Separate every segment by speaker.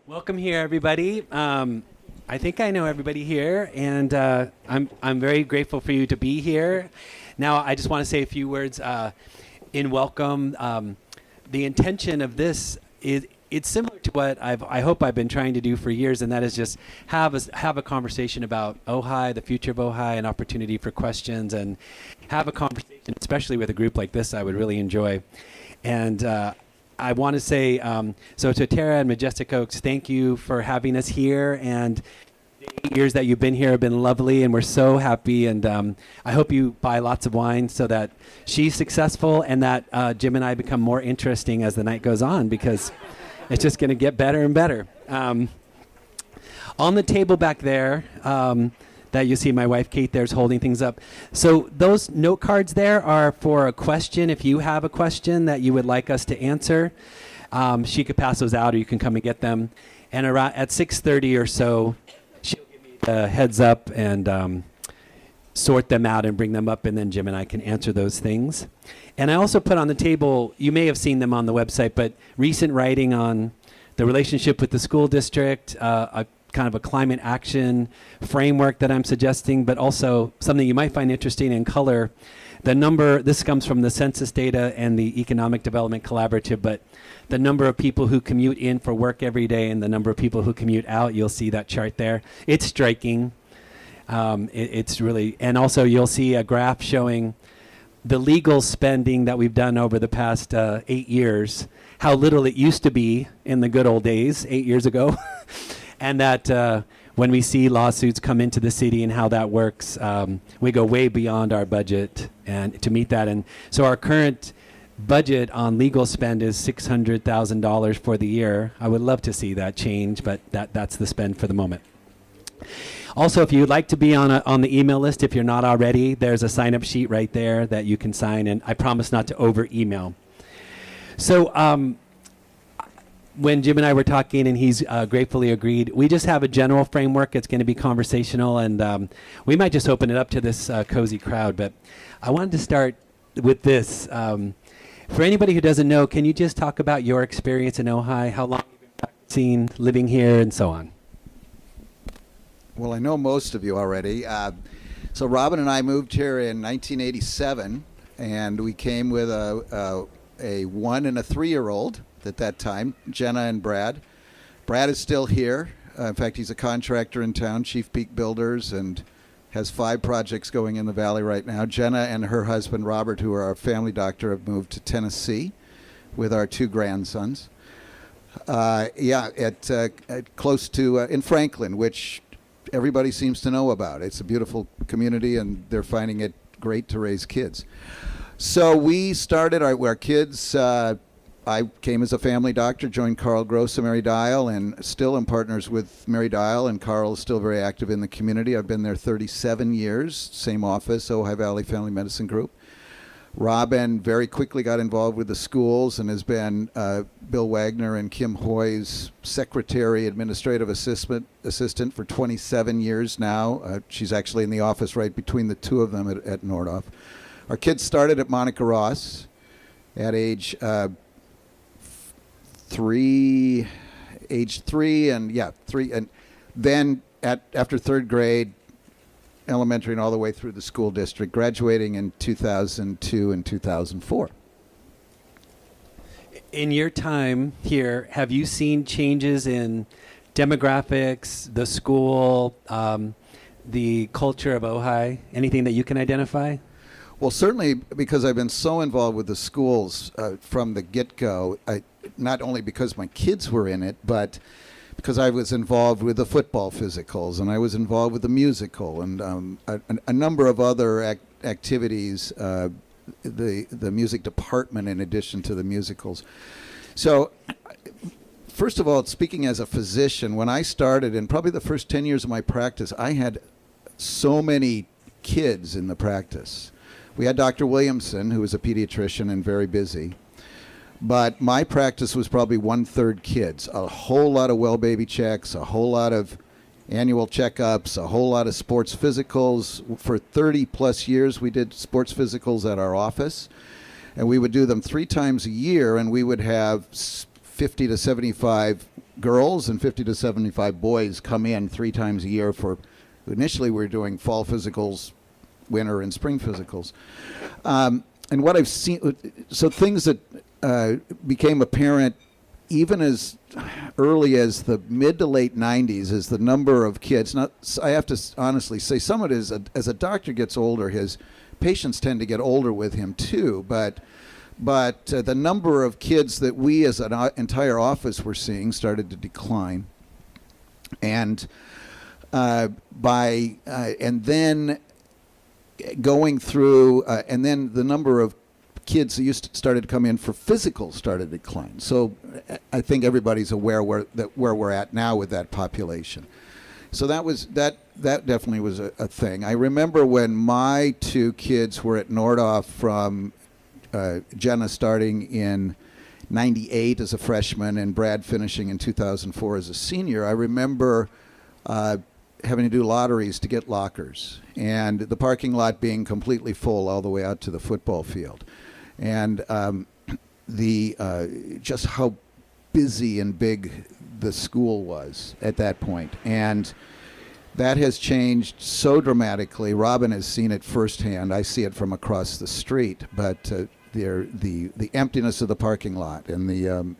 Speaker 1: Welcome here, everybody. I think I know everybody here, and I'm very grateful for you to be here. Now, I just want to say a few words in welcome. The intention of this is it's similar to what I hope I've been trying to do for years, and that is just have a conversation about Ojai, the future of Ojai, an opportunity for questions, and have a conversation, especially with a group like this. I would really enjoy, and I want to say, so to Tara and Majestic Oaks, thank you for having us here. And the 8 years that you've been here have been lovely, and we're so happy. And I hope you buy lots of wine so that she's successful and that Jim and I become more interesting as the night goes on, because it's just going to get better and better. On the table back there, that you see my wife Kate there's holding things up. So those note cards there are for a question. If you have a question that you would like us to answer, she could pass those out, or you can come and get them. And around at 6:30 or so, she'll give me the heads up and sort them out and bring them up, and then Jim and I can answer those things. And I also put on the table, you may have seen them on the website, but recent writing on the relationship with the school district, a kind of a climate action framework that I'm suggesting, but also something you might find interesting in color. The number, this comes from the census data and the Economic Development Collaborative, but the number of people who commute in for work every day and the number of people who commute out, you'll see that chart there. It's striking. It's really, and also you'll see a graph showing the legal spending that we've done over the past 8 years, how little it used to be in the good old days, 8 years ago. And that when we see lawsuits come into the city and how that works, we go way beyond our budget and to meet that. And so our current budget on legal spend is $600,000 for the year. I would love to see that change, but that's the spend for the moment. Also, if you'd like to be on the email list, if you're not already, there's a sign-up sheet right there that you can sign, and I promise not to over-email. So when Jim and I were talking, and he's gratefully agreed, we just have a general framework. It's going to be conversational, and we might just open it up to this cozy crowd. But I wanted to start with this. For anybody who doesn't know, can you just talk about your experience in Ojai, how long you've been practicing, living here, and so on?
Speaker 2: Well, I know most of you already. So Robin and I moved here in 1987, and we came with a 1 and a 3-year-old at that time, Jenna and Brad. Brad is still here. In fact, he's a contractor in town, Chief Peak Builders, and has 5 projects going in the valley right now. Jenna and her husband, Robert, who are our family doctor, have moved to Tennessee with our 2 grandsons. Close to, in Franklin, which everybody seems to know about. It's a beautiful community, and they're finding it great to raise kids. So we started our kids. I came as a family doctor, joined Carl Gross and Mary Dial, and still am partners with Mary Dial, and Carl is still very active in the community. I've been there 37 years, same office, Ojai Valley Family Medicine Group. Robin very quickly got involved with the schools and has been Bill Wagner and Kim Hoy's secretary, administrative assistant for 27 years now. She's actually in the office right between the 2 of them at Nordhoff. Our kids started at Monica Ross at age 3, and then after 3rd grade, elementary, and all the way through the school district, graduating in 2002 and 2004.
Speaker 1: In your time here, have you seen changes in demographics, the school, the culture of Ojai? Anything that you can identify?
Speaker 2: Well, certainly because I've been so involved with the schools from the get-go, not only because my kids were in it, but because I was involved with the football physicals, and I was involved with the musical, and a number of other activities, the music department in addition to the musicals. So first of all, speaking as a physician, when I started, in probably the first 10 years of my practice, I had so many kids in the practice. We had Dr. Williamson, who was a pediatrician and very busy. But my practice was probably 1/3 kids. A whole lot of well baby checks, a whole lot of annual checkups, a whole lot of sports physicals. For 30 plus years, we did sports physicals at our office. And we would do them 3 times a year, and we would have 50 to 75 girls and 50 to 75 boys come in 3 times a year for, initially we were doing fall physicals, winter and spring physicals. And what I've seen, so things that became apparent even as early as the mid to late 90s is the number of kids. Now, I have to honestly say some of it is, as a doctor gets older, his patients tend to get older with him too, but the number of kids that we as an entire office were seeing started to decline. And and then going through, and then the number of kids that started to come in for physical started to decline. So I think everybody's aware where we're at now with that population. So that definitely was a thing. I remember when my 2 kids were at Nordhoff, from Jenna starting in 98 as a freshman and Brad finishing in 2004 as a senior. I remember having to do lotteries to get lockers, and the parking lot being completely full all the way out to the football field. And just how busy and big the school was at that point. And that has changed so dramatically. Robin has seen it firsthand. I see it from across the street. But the emptiness of the parking lot and the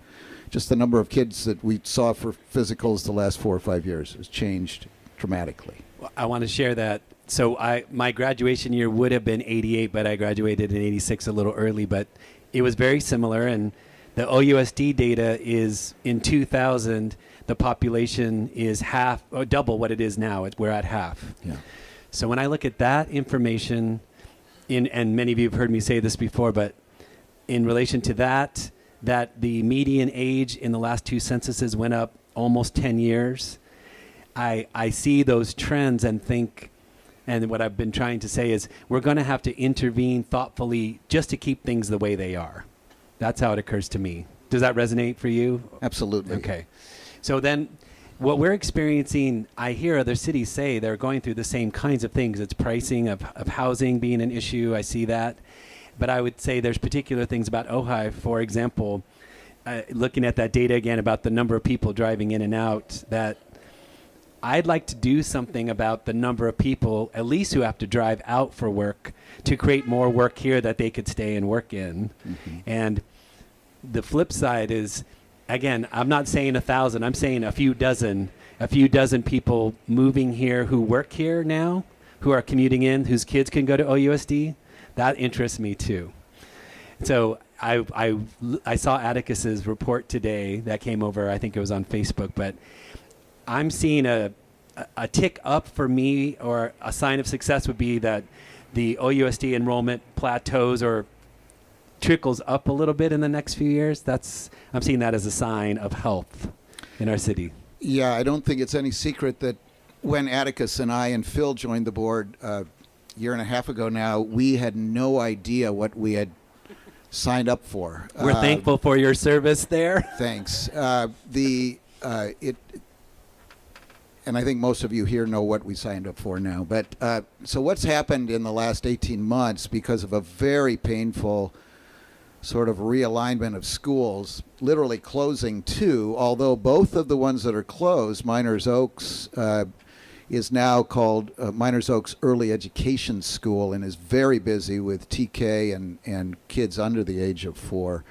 Speaker 2: just the number of kids that we saw for physicals the last 4 or 5 years has changed dramatically.
Speaker 1: Well, I want to share that. So my graduation year would have been 88, but I graduated in 86 a little early. But it was very similar. And the OUSD data is in 2000, the population is half or double what it is now. We're at half.
Speaker 2: Yeah.
Speaker 1: So when I look at that information, and many of you have heard me say this before, but in relation to that the median age in the last 2 censuses went up almost 10 years. I see those trends and think, and what I've been trying to say is we're going to have to intervene thoughtfully just to keep things the way they are. That's how it occurs to me. Does that resonate for you?
Speaker 2: Absolutely.
Speaker 1: Okay. So then what we're experiencing, I hear other cities say they're going through the same kinds of things. It's pricing of housing being an issue. I see that. But I would say there's particular things about Ojai, for example, looking at that data again about the number of people driving in and out, that I'd like to do something about the number of people, at least who have to drive out for work, to create more work here that they could stay and work in. Mm-hmm. And the flip side is, again, I'm not saying 1,000. I'm saying a few dozen people moving here who work here now, who are commuting in, whose kids can go to OUSD. That interests me too. So I saw Atticus's report today that came over. I think it was on Facebook, but I'm seeing a tick up for me, or a sign of success would be that the OUSD enrollment plateaus or trickles up a little bit in the next few years. I'm seeing that as a sign of health in our city.
Speaker 2: Yeah, I don't think it's any secret that when Atticus and I and Phil joined the board a year and a half ago now, we had no idea what we had signed up for.
Speaker 1: We're thankful for your service there.
Speaker 2: Thanks. And I think most of you here know what we signed up for now. But so what's happened in the last 18 months, because of a very painful sort of realignment of schools, literally closing 2, although both of the ones that are closed, Miners Oaks is now called Miners Oaks Early Education School, and is very busy with TK and kids under the age of 4.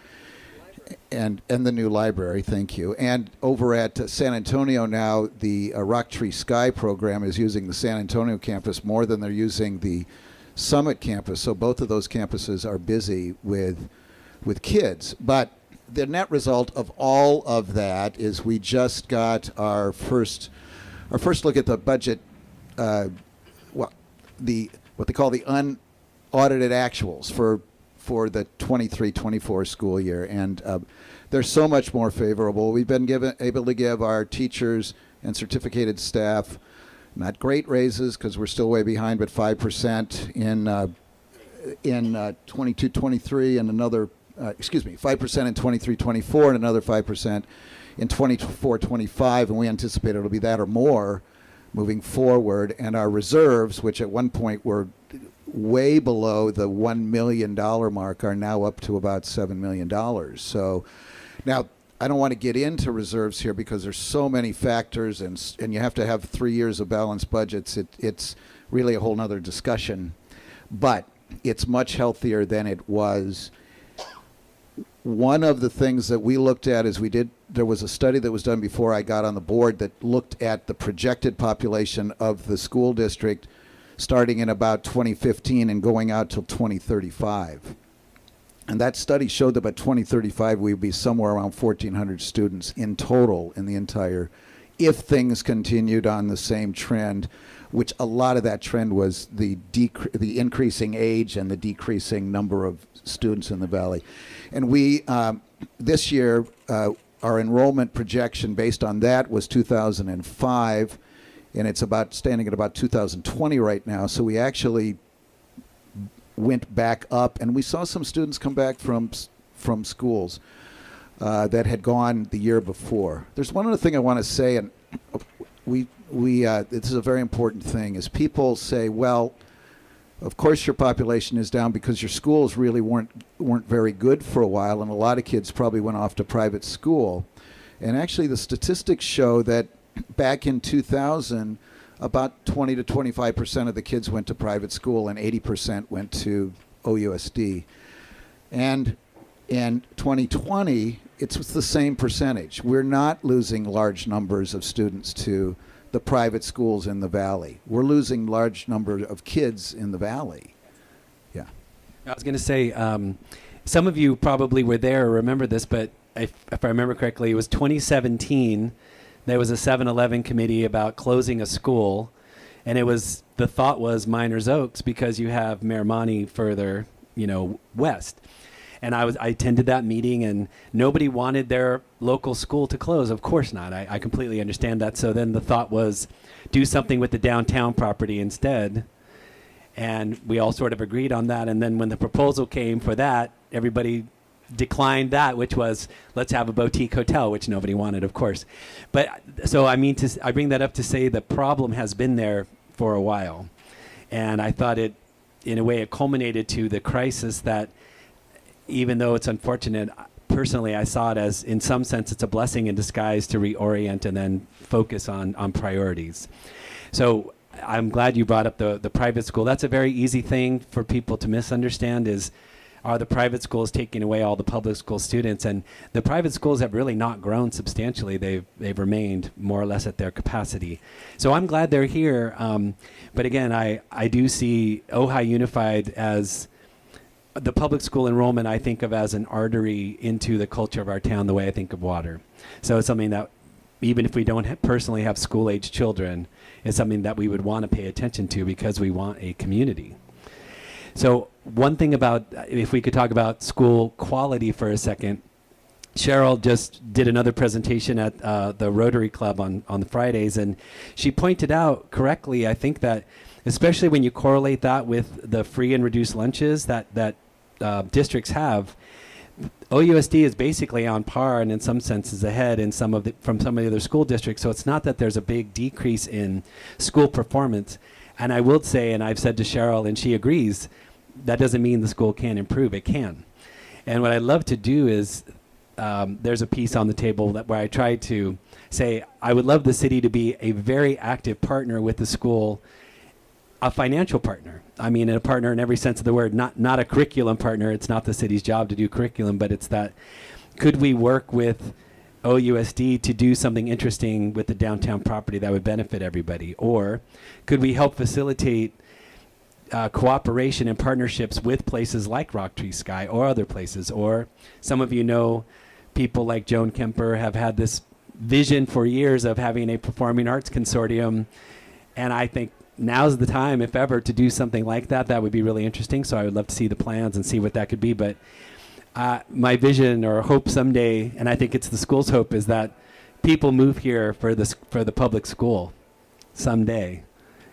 Speaker 2: And the new library, thank you. And over at San Antonio now, the Rock Tree Sky program is using the San Antonio campus more than they're using the Summit campus. So both of those campuses are busy with kids. But the net result of all of that is we just got our first look at the budget, what they call the unaudited actuals for the 23-24 school year, and they're so much more favorable. We've been able to give our teachers and certificated staff not great raises, because we're still way behind, but 5% in 22-23, and another 5% in 23-24, and another 5% in 24-25, and we anticipate it'll be that or more moving forward. And our reserves, which at one point were way below the $1 million mark, are now up to about $7 million. So now I don't want to get into reserves here because there's so many factors, and you have to have 3 years of balanced budgets. It's really a whole nother discussion, but it's much healthier than it was. One of the things that we looked at is there was a study that was done before I got on the board that looked at the projected population of the school district starting in about 2015 and going out till 2035. And that study showed that by 2035 we would be somewhere around 1,400 students in total in the entire, if things continued on the same trend, which a lot of that trend was the increasing age and the decreasing number of students in the valley. And we, this year, our enrollment projection based on that was 2005, and it's standing at about 2020 right now. So we actually went back up, and we saw some students come back from schools that had gone the year before. There's one other thing I want to say, and this is a very important thing, is people say, well, of course your population is down because your schools really weren't very good for a while, and a lot of kids probably went off to private school. And actually the statistics show that back in 2000, about 20 to 25% of the kids went to private school and 80% went to OUSD. And in 2020, it's the same percentage. We're not losing large numbers of students to the private schools in the valley. We're losing large number of kids in the valley. Yeah.
Speaker 1: I was going to say, some of you probably were there or remember this, but if I remember correctly, it was 2017. There was a 7-Eleven committee about closing a school, and the thought was Miners Oaks because you have Miramani further, west. And I attended that meeting, and nobody wanted their local school to close. Of course not. I completely understand that. So then the thought was do something with the downtown property instead. And we all sort of agreed on that. And then when the proposal came for that, everybody declined that, which was let's have a boutique hotel, which nobody wanted, of course. But so I bring that up to say the problem has been there for a while. And I thought in a way, it culminated to the crisis that, even though it's unfortunate, personally, I saw it as, in some sense, it's a blessing in disguise to reorient and then focus on priorities. So I'm glad you brought up the private school. That's a very easy thing for people to misunderstand are the private schools taking away all the public school students? And the private schools have really not grown substantially. They've remained more or less at their capacity. So I'm glad they're here. But again, I do see Ojai Unified as the public school enrollment I think of as an artery into the culture of our town, the way I think of water. So it's something that, even if we don't personally have school-age children, is something that we would want to pay attention to because we want a community. So one thing about, if we could talk about school quality for a second, Cheryl just did another presentation at the Rotary Club on the Fridays, and she pointed out correctly, I think, that especially when you correlate that with the free and reduced lunches that districts have, OUSD is basically on par and in some senses ahead from some of the other school districts. So it's not that there's a big decrease in school performance. And I will say, and I've said to Cheryl, and she agrees, that doesn't mean the school can't improve. It can. And what I love to do is, there's a piece on the table where I try to say, I would love the city to be a very active partner with the school, a financial partner. I mean, a partner in every sense of the word, not a curriculum partner. It's not the city's job to do curriculum, but it's that, could we work with OUSD to do something interesting with the downtown property that would benefit everybody? Or could we help facilitate cooperation and partnerships with places like Rock Tree Sky or other places? Or some of you know people like Joan Kemper have had this vision for years of having a performing arts consortium. And I think now's the time, if ever, to do something like that. That would be really interesting. So I would love to see the plans and see what that could be. But my vision or hope someday, and I think it's the school's hope, is that people move here for the public school someday.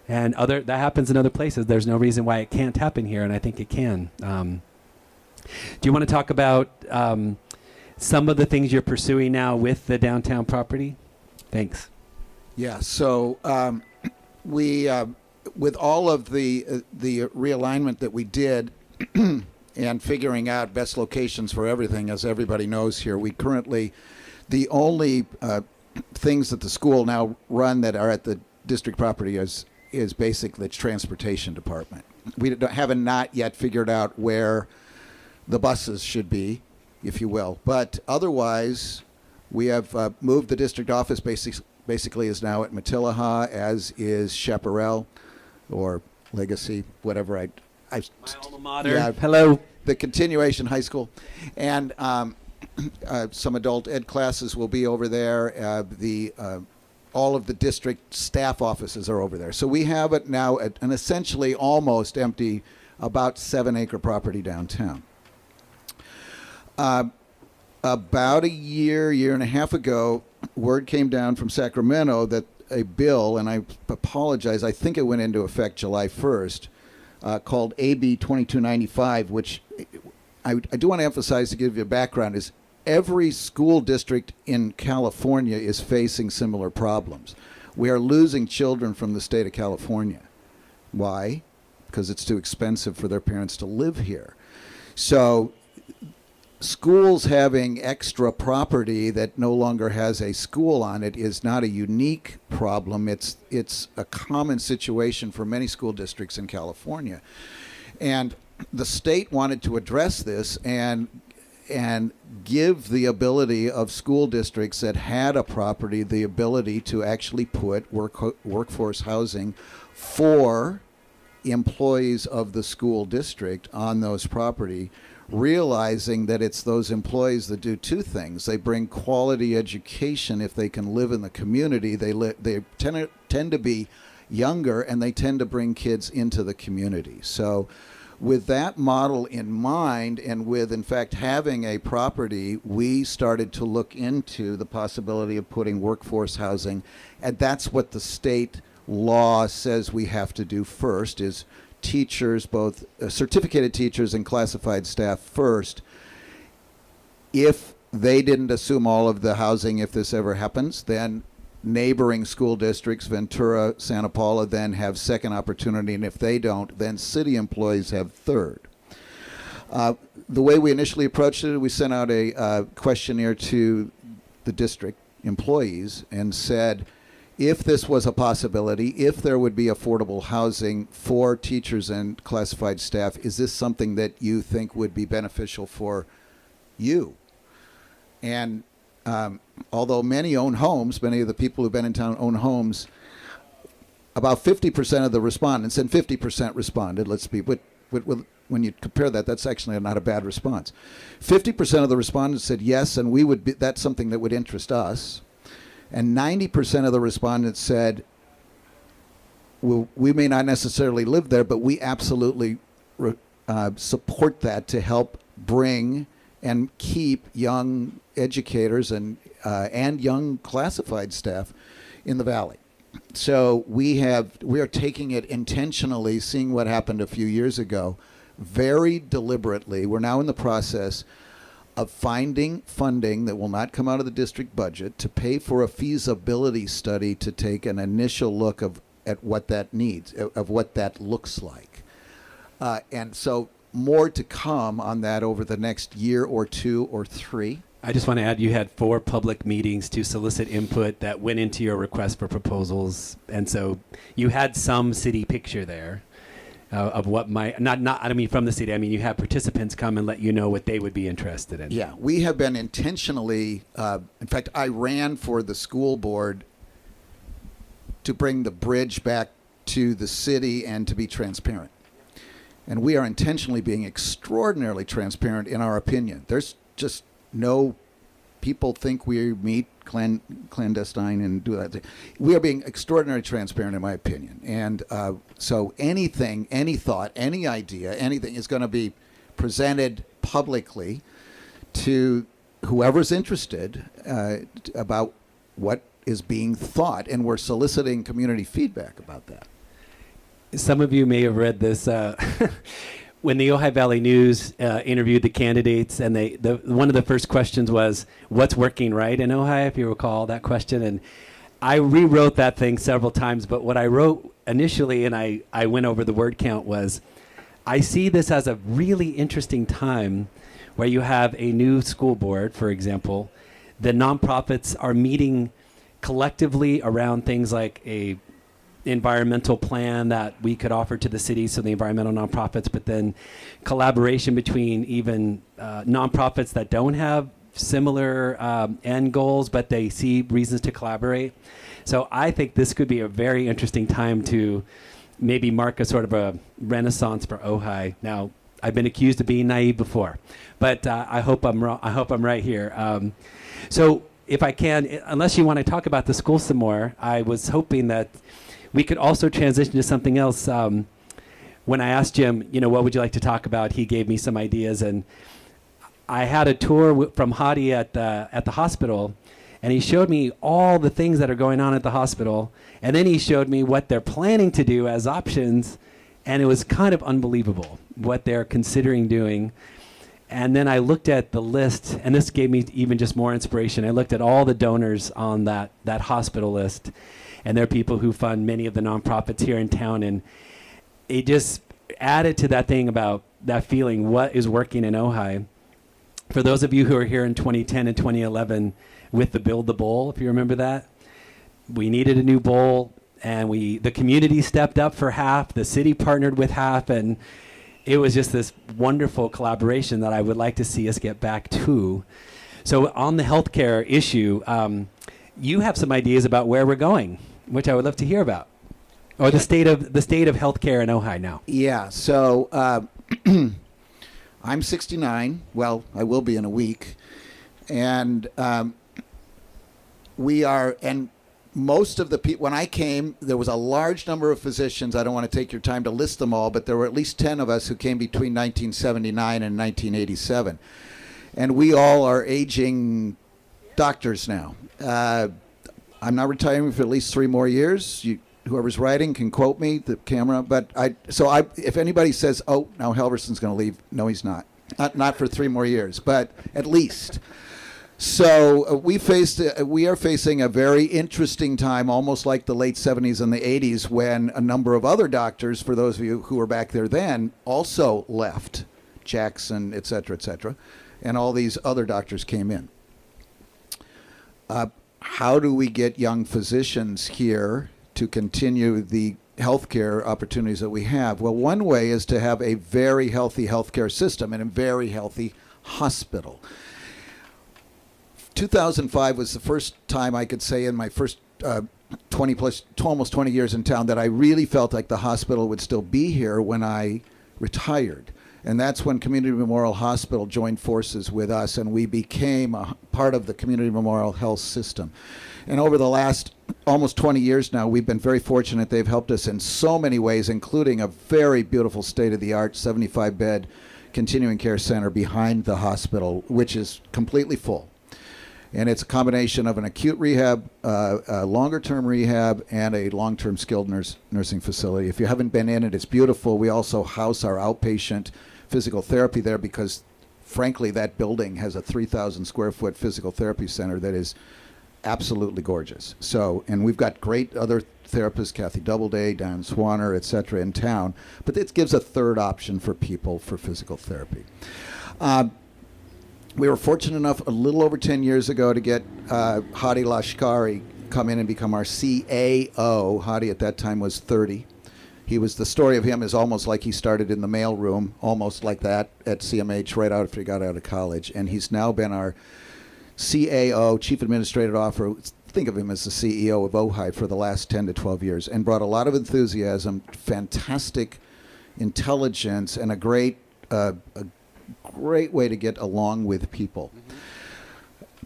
Speaker 1: And that happens in other places. There's no reason why it can't happen here, and I think it can. Do you want to talk about some of the things you're pursuing now with the downtown property? Thanks.
Speaker 2: Yeah. So we, with all of the realignment that we did and figuring out best locations for everything, as everybody knows here, we currently, The only things that the school now run that are at the district property is basically the transportation department. We haven't not yet figured out where the buses should be, if you will. But otherwise, we have moved the district office basically is now at Matilaha, as is Chaparral or Legacy, whatever
Speaker 1: My alma mater.
Speaker 2: Yeah,
Speaker 1: Hello.
Speaker 2: the continuation high school. And some adult ed classes will be over there. All of the district staff offices are over there. So we have it now at an essentially almost empty, about 7-acre property downtown. About a year and a half ago, word came down from Sacramento that a bill, and I apologize, I think it went into effect July 1st, called AB 2295, which I do want to emphasize, to give you a background, is every school district in California is facing similar problems. We are losing children from the state of California. Why? Because it's too expensive for their parents to live here. So schools having extra property that no longer has a school on it is not a unique problem. It's a common situation for many school districts in California. And the state wanted to address this and give the ability of school districts that had a property the ability to actually put workforce housing for employees of the school district on those property, realizing that it's those employees that do two things. They bring quality education if they can live in the community. They tend to be younger, and they tend to bring kids into the community. So with that model in mind, and with, in fact, having a property, we started to look into the possibility of putting workforce housing, and that's what the state law says we have to do first, is teachers, both certificated teachers and classified staff first. If they didn't assume all of the housing, if this ever happens, then neighboring school districts, Ventura, Santa Paula, then have second opportunity, and if they don't, then city employees have third. The way we initially approached it, we sent out a questionnaire to the district employees and said, if this was a possibility, if there would be affordable housing for teachers and classified staff, is this something that you think would be beneficial for you? And although many own homes, many of the people who've been in town own homes, about 50% of the respondents, and 50% responded, when you compare that, that's actually not a bad response. 50% of the respondents said yes, and that's something that would interest us. And 90% of the respondents said, well, we may not necessarily live there, but we absolutely support that to help bring and keep young educators and young classified staff in the valley. So we are taking it intentionally, seeing what happened a few years ago, very deliberately. We're now in the process of finding funding that will not come out of the district budget to pay for a feasibility study to take an initial look at what that needs, of what that looks like. And so more to come on that over the next year or two or three.
Speaker 1: I just want to add, you had 4 public meetings to solicit input that went into your request for proposals. And so you had some city picture there of what might, I don't mean from the city, I mean you have participants come and let you know what they would be interested in.
Speaker 2: Yeah, we have been intentionally, in fact, I ran for the school board to bring the bridge back to the city and to be transparent. And we are intentionally being extraordinarily transparent in our opinion. There's just no, people think we meet clandestine and do that. We are being extraordinarily transparent in my opinion. And so anything, any thought, any idea, anything is going to be presented publicly to whoever's interested about what is being thought. And we're soliciting community feedback about that.
Speaker 1: Some of you may have read this when the Ojai Valley News interviewed the candidates, and one of the first questions was, what's working right in Ojai, if you recall that question. And I rewrote that thing several times, but what I wrote initially, and I went over the word count, was, I see this as a really interesting time where you have a new school board, for example, the nonprofits are meeting collectively around things like a environmental plan that we could offer to the city, so the environmental nonprofits, but then collaboration between even nonprofits that don't have similar end goals, but they see reasons to collaborate. So I think this could be a very interesting time to maybe mark a sort of a renaissance for Ojai. Now, I've been accused of being naive before, but I hope I'm wrong. I hope I'm right here. So if I can, unless you want to talk about the school some more, I was hoping that we could also transition to something else. When I asked Jim, what would you like to talk about, he gave me some ideas, and I had a tour from Hadi at the hospital, and he showed me all the things that are going on at the hospital, and then he showed me what they're planning to do as options, and it was kind of unbelievable what they're considering doing. And then I looked at the list, and this gave me even just more inspiration. I looked at all the donors on that hospital list, and there are people who fund many of the nonprofits here in town, and it just added to that thing about that feeling, what is working in Ojai. For those of you who are here in 2010 and 2011 with the Build the Bowl, if you remember that, we needed a new bowl, and the community stepped up for half, the city partnered with half, and it was just this wonderful collaboration that I would like to see us get back to. So on the healthcare issue, you have some ideas about where we're going, which I would love to hear about, or the state of healthcare in Ojai now.
Speaker 2: Yeah. So I'm 69. Well, I will be in a week, and we are. And most of the people, when I came, there was a large number of physicians. I don't want to take your time to list them all, but there were at least 10 of us who came between 1979 and 1987, and we all are aging doctors now. I'm not retiring for at least 3 more years. Whoever's writing can quote me, the camera. But if anybody says, "Oh, now Halverson's going to leave," no, he's not. Not for 3 more years, but at least. So we are facing a very interesting time, almost like the late 70s and the 80s, when a number of other doctors, for those of you who were back there then, also left, Jackson, et cetera, and all these other doctors came in. How do we get young physicians here to continue the healthcare opportunities that we have? Well, one way is to have a very healthy healthcare system and a very healthy hospital. 2005 was the first time I could say in my first almost 20 years in town that I really felt like the hospital would still be here when I retired. And that's when Community Memorial Hospital joined forces with us, and we became a part of the Community Memorial Health System. And over the last almost 20 years now, we've been very fortunate. They've helped us in so many ways, including a very beautiful state-of-the-art 75-bed continuing care center behind the hospital, which is completely full. And it's a combination of an acute rehab, a longer-term rehab, and a long-term skilled nursing facility. If you haven't been in it, it's beautiful. We also house our outpatient physical therapy there because, frankly, that building has a 3,000 square foot physical therapy center that is absolutely gorgeous. So, and we've got great other therapists, Kathy Doubleday, Dan Swanner, et cetera, in town. But it gives a third option for people for physical therapy. We were fortunate enough a little over 10 years ago to get Hadi Lashkari come in and become our CAO. Hadi at that time was 30. The story of him is almost like he started in the mailroom, almost like that at CMH right after he got out of college. And he's now been our CAO, Chief Administrative Officer. Think of him as the CEO of Ojai for the last 10 to 12 years, and brought a lot of enthusiasm, fantastic intelligence, and a great way to get along with people.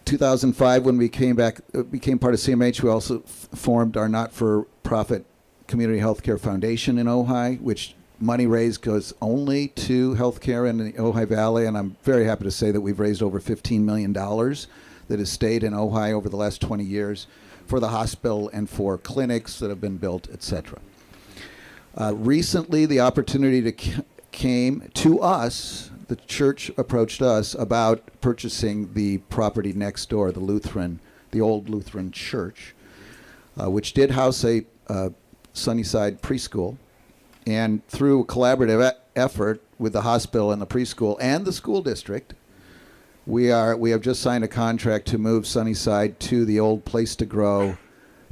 Speaker 2: 2005, when we became part of CMH, we also formed our not-for-profit Community Healthcare Foundation in Ojai, which money raised goes only to healthcare in the Ojai Valley, and I'm very happy to say that we've raised over $15 million that has stayed in Ojai over the last 20 years for the hospital and for clinics that have been built, etc. Recently, the opportunity came to us. The church approached us about purchasing the property next door, the old Lutheran church, which did house a Sunnyside preschool. And through a collaborative effort with the hospital and the preschool and the school district, We have just signed a contract to move Sunnyside to the old Place to Grow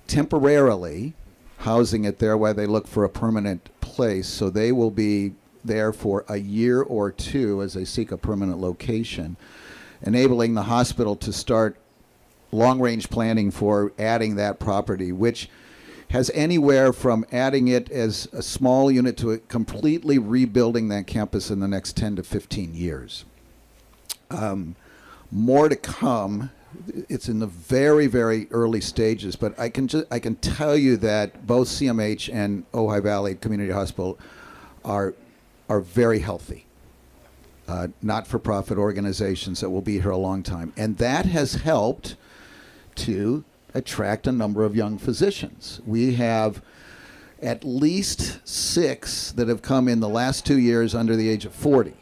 Speaker 2: temporarily, housing it there while they look for a permanent place. So they will be there for a year or two as they seek a permanent location, enabling the hospital to start long-range planning for adding that property, which has anywhere from adding it as a small unit to completely rebuilding that campus in the next 10 to 15 years. More to come. It's in the very, very early stages, but I can tell you that both CMH and Ojai Valley Community Hospital are very healthy, not-for-profit organizations that will be here a long time, and that has helped to attract a number of young physicians. We have at least 6 that have come in the last 2 years under the age of 40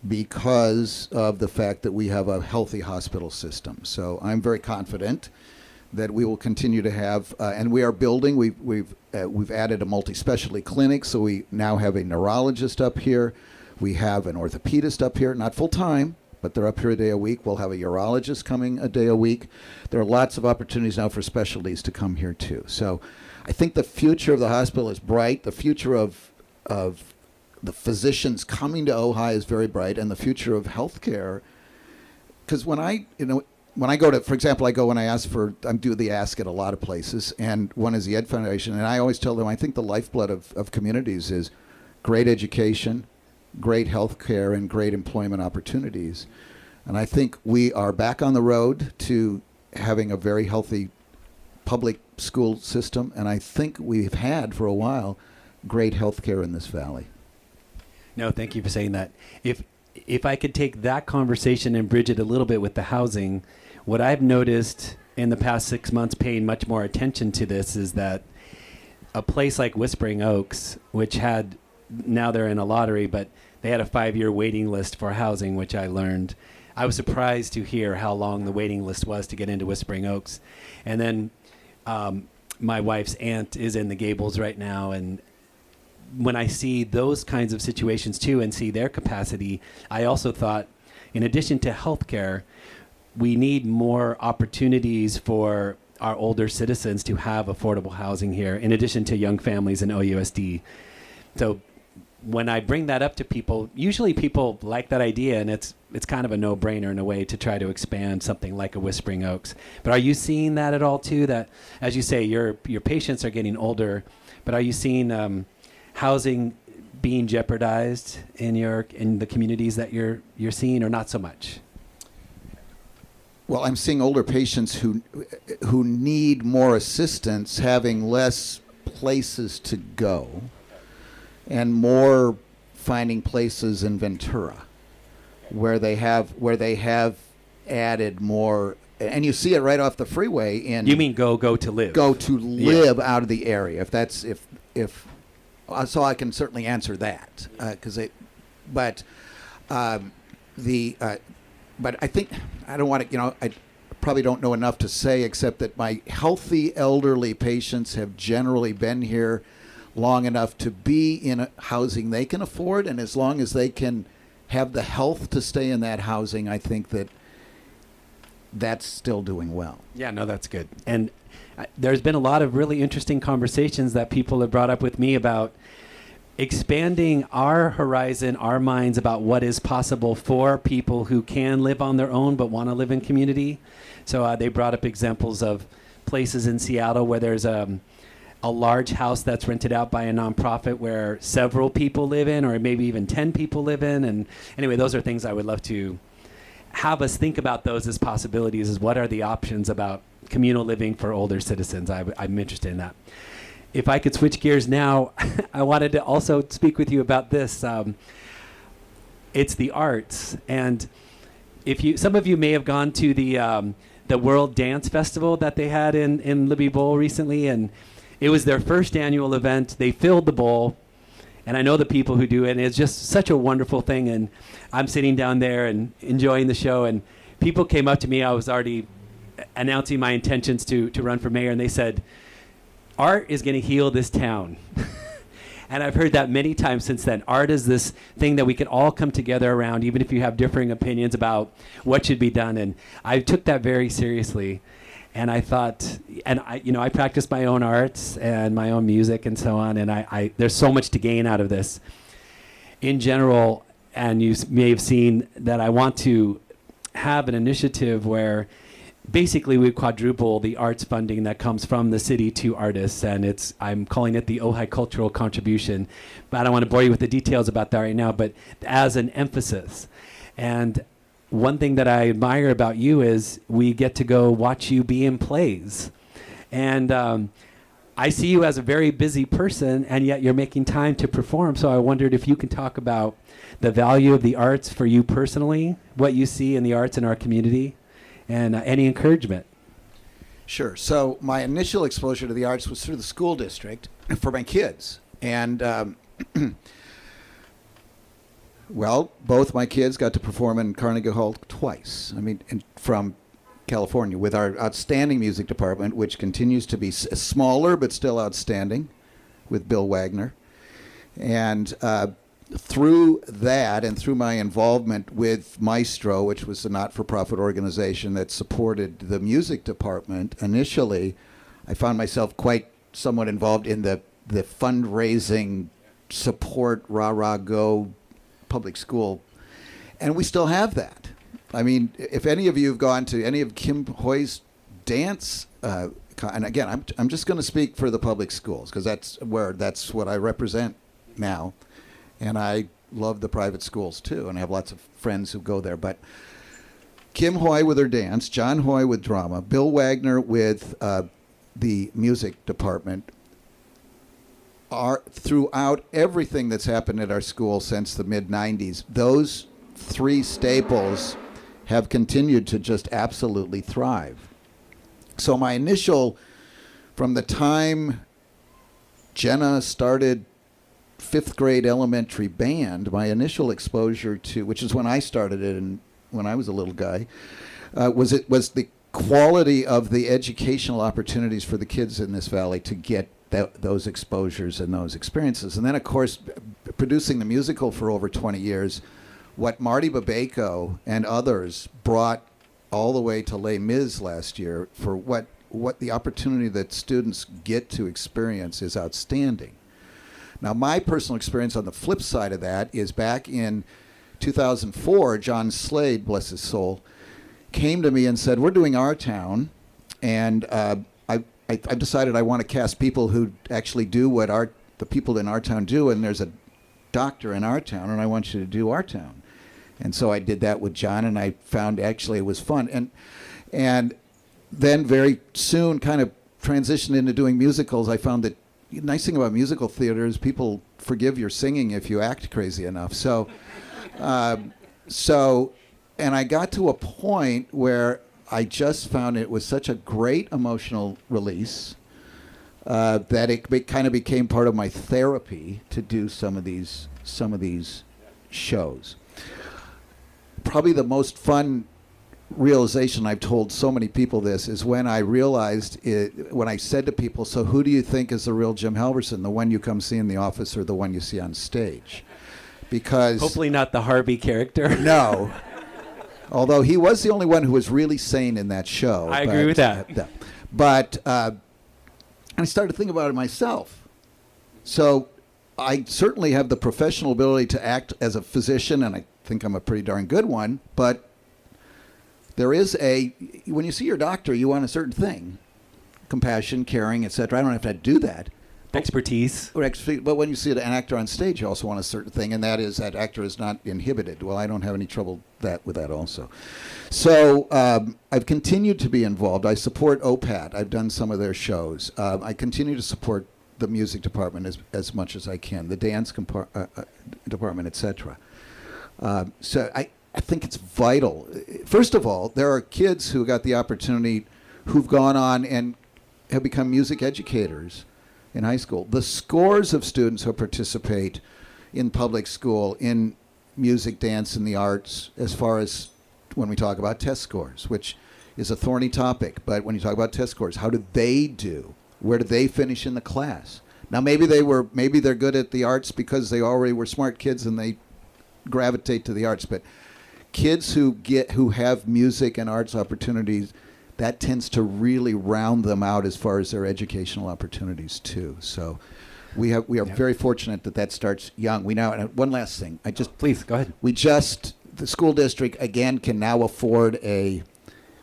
Speaker 2: because of the fact that we have a healthy hospital system. So I'm very confident that we will continue to have, and we are building. We've added a multi-specialty clinic, so we now have a neurologist up here. We have an orthopedist up here, not full-time, but they're up here a day a week. We'll have a urologist coming a day a week. There are lots of opportunities now for specialties to come here too. So I think the future of the hospital is bright. The future of the physicians coming to Ojai is very bright, and the future of healthcare. Because when I go to, for example, I do the ask at a lot of places, and one is the Ed Foundation, and I always tell them I think the lifeblood of communities is great education, great health care, and great employment opportunities. And I think we are back on the road to having a very healthy public school system, and I think we've had for a while great health care in this valley.
Speaker 1: No, thank you for saying that. If I could take that conversation and bridge it a little bit with the housing, what I've noticed in the past 6 months paying much more attention to this is that a place like Whispering Oaks, which had, now they're in a lottery, but they had a 5-year waiting list for housing, which I learned. I was surprised to hear how long the waiting list was to get into Whispering Oaks. And then my wife's aunt is in the Gables right now, and when I see those kinds of situations too and see their capacity, I also thought, in addition to healthcare, we need more opportunities for our older citizens to have affordable housing here, in addition to young families and OUSD. So when I bring that up to people, usually people like that idea, and it's kind of a no-brainer in a way to try to expand something like a Whispering Oaks. But are you seeing that at all too? That, as you say, your patients are getting older, but are you seeing housing being jeopardized in the communities that you're seeing, or not so much?
Speaker 2: Well, I'm seeing older patients who need more assistance, having less places to go, and more finding places in Ventura where they have added more. And you see it right off the freeway. You
Speaker 1: mean go to live?
Speaker 2: Go to live out of the area. So I can certainly answer that, but I think I don't want to. I probably don't know enough to say except that my healthy elderly patients have generally been here long enough to be in a housing they can afford, and as long as they can have the health to stay in that housing, I think that's still doing well.
Speaker 1: Yeah, no, that's good. And there's been a lot of really interesting conversations that people have brought up with me about expanding our horizon, our minds about what is possible for people who can live on their own but want to live in community. So they brought up examples of places in Seattle where there's a large house that's rented out by a nonprofit where several people live in, or maybe even 10 people live in. And anyway, those are things I would love to have us think about, those as possibilities, is what are the options about communal living for older citizens. I'm interested in that. If I could switch gears now, I wanted to also speak with you about this. It's the arts. And some of you may have gone to the World Dance Festival that they had in Libby Bowl recently, and it was their first annual event. They filled the bowl, and I know the people who do it, and it's just such a wonderful thing. And I'm sitting down there and enjoying the show, and people came up to me. I was already announcing my intentions to run for mayor, and they said, "Art is going to heal this town." And I've heard that many times since then. Art is this thing that we can all come together around, even if you have differing opinions about what should be done. And I took that very seriously. And I thought, and I practice my own arts and my own music and so on. And there's so much to gain out of this. In general, and you may have seen that I want to have an initiative where basically we quadruple the arts funding that comes from the city to artists, and I'm calling it the Ojai Cultural Contribution. But I don't want to bore you with the details about that right now, but as an emphasis. And one thing that I admire about you is we get to go watch you be in plays. And I see you as a very busy person, and yet you're making time to perform. So I wondered if you can talk about the value of the arts for you personally, what you see in the arts in our community, and any encouragement.
Speaker 2: Sure. So my initial exposure to the arts was through the school district for my kids. And, well, both my kids got to perform in Carnegie Hall twice. I mean, from California with our outstanding music department, which continues to be smaller but still outstanding, with Bill Wagner. And through that and through my involvement with Maestro, which was a not-for-profit organization that supported the music department initially, I found myself quite somewhat involved in the fundraising support, rah-rah, go public school. And we still have that. I mean, if any of you have gone to any of Kim Hoy's dance, and again, I'm just going to speak for the public schools because that's what I represent now. And I love the private schools, too, and I have lots of friends who go there. But Kim Hoy with her dance, John Hoy with drama, Bill Wagner with the music department, are throughout everything that's happened at our school since the mid-'90s, those three staples have continued to just absolutely thrive. So my initial, from the time Jenna started fifth grade elementary band, my initial exposure to, which is when I started it and when I was a little guy, was the quality of the educational opportunities for the kids in this valley to get those exposures and those experiences. And then, of course, producing the musical for over 20 years, what Marty Babayko and others brought all the way to Les Mis last year for what the opportunity that students get to experience is outstanding. Now, my personal experience on the flip side of that is back in 2004, John Slade, bless his soul, came to me and said, we're doing Our Town, and I decided I want to cast people who actually do what the people in Our Town do, and there's a doctor in Our Town, and I want you to do Our Town. And so I did that with John, and I found actually it was fun. And then very soon kind of transitioned into doing musicals. I found that the nice thing about musical theater is people forgive your singing if you act crazy enough. So, and I got to a point where I just found it was such a great emotional release that it kind of became part of my therapy to do some of these shows. Probably the most fun realization, I've told so many people this, is when I realized it, when I said to people, so who do you think is the real Jim Halverson, the one you come see in the office or the one you see on stage? Because
Speaker 1: hopefully not the Harvey character.
Speaker 2: No. Although he was the only one who was really sane in that show.
Speaker 1: I agree with that.
Speaker 2: But I started to think about it myself. So I certainly have the professional ability to act as a physician, and I think I'm a pretty darn good one, but there is when you see your doctor, you want a certain thing. Compassion, caring, etc. I don't have to do that.
Speaker 1: Expertise.
Speaker 2: But when you see an actor on stage, you also want a certain thing, and that is that actor is not inhibited. Well, I don't have any trouble with that also. So I've continued to be involved. I support OPAT. I've done some of their shows. I continue to support the music department as much as I can, the dance department, etc. So I think it's vital. First of all, there are kids who got the opportunity who've gone on and have become music educators in high school. The scores of students who participate in public school in music, dance, and the arts, as far as when we talk about test scores, which is a thorny topic, but when you talk about test scores, how do they do? Where do they finish in the class? Now maybe they're good at the arts because they already were smart kids and they gravitate to the arts. But kids who have music and arts opportunities, that tends to really round them out as far as their educational opportunities too. So we are very fortunate that starts young. And one last thing,
Speaker 1: please go ahead.
Speaker 2: The school district again can now afford a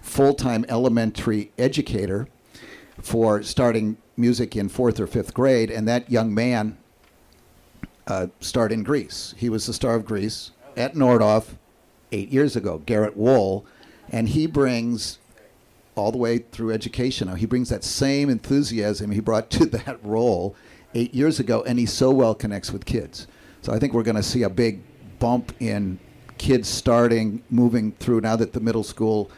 Speaker 2: full-time elementary educator for starting music in 4th or 5th grade, and that young man starred in Grease. He was the star of Grease at Nordhoff 8 years ago, Garrett Wool, and he brings all the way through education. Now, he brings that same enthusiasm he brought to that role 8 years ago, and he so well connects with kids. So I think we're going to see a big bump in kids moving through now that the middle school